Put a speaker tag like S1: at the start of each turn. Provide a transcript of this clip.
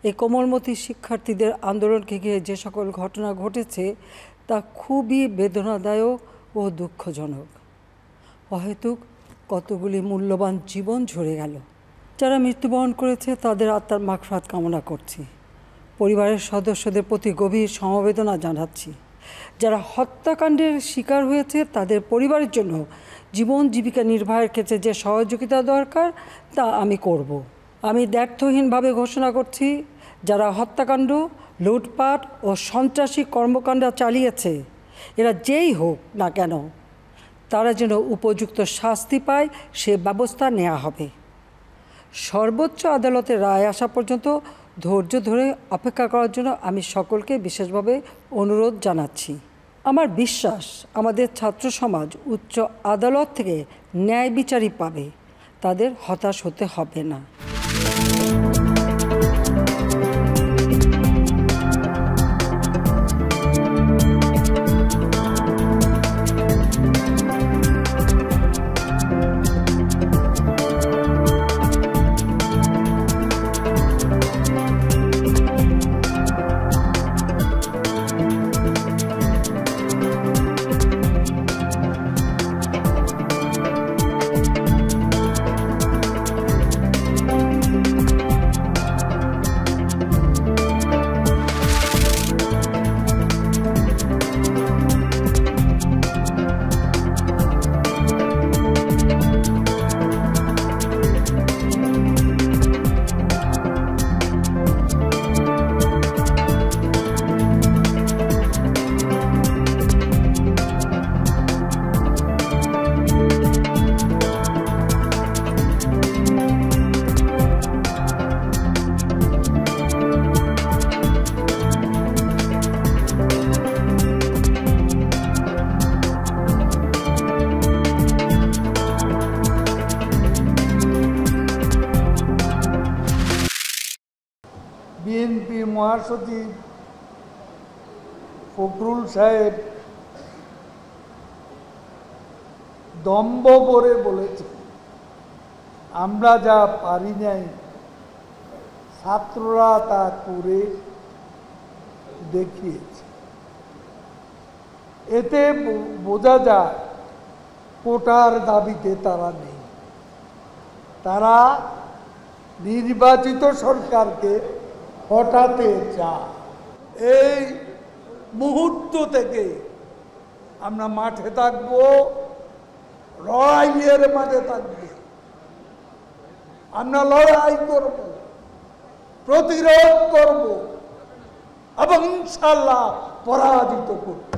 S1: এই কোমলমতি শিক্ষার্থীদের আন্দোলনকে ঘিরে যে সকল ঘটনা ঘটেছে তা খুবই বেদনাদায়ক ও দুঃখজনক। অহেতুক কতগুলি মূল্যবান জীবন ঝরে গেল। যারা মৃত্যুবরণ করেছে তাদের আত্মার মাগফিরাত কামনা করছি। পরিবারের সদস্যদের প্রতি গভীর সমবেদনা জানাচ্ছি। যারা হত্যাকাণ্ডের শিকার হয়েছে তাদের পরিবারের জন্য জীবন জীবিকা নির্বাহের ক্ষেত্রে যে সহযোগিতা দরকার তা আমি করব। আমি দ্ব্যর্থহীনভাবে ঘোষণা করছি, যারা হত্যাকাণ্ড, লুটপাট ও সন্ত্রাসী কর্মকাণ্ড চালিয়েছে, এরা যেই হোক না কেন, তারা যেন উপযুক্ত শাস্তি পায় সে ব্যবস্থা নেওয়া হবে। সর্বোচ্চ আদালতের রায় আসা পর্যন্ত ধৈর্য ধরে অপেক্ষা করার জন্য আমি সকলকে বিশেষভাবে অনুরোধ জানাচ্ছি। আমার বিশ্বাস আমাদের ছাত্র সমাজ উচ্চ আদালত থেকে ন্যায় বিচারই পাবে, তাদের হতাশ হতে হবে না।
S2: বিএনপির মহাসচিব ফখরুল সাহেব দম্ভ করে বলেছে, আমরা যা পারি নাই ছাত্ররা তা করে দেখিয়েছে। এতে বোঝা যায় কোটার দাবিতে তারা নেই। তারা নির্বাচিত সরকারকে হটাতে চায়। এই মুহূর্ত থেকে আমরা মাঠে থাকব, লড়াইয়ের মাঠে থাকব। আমরা লড়াই করব, প্রতিরোধ করব এবং ইনশাআল্লাহ পরাজিত করব।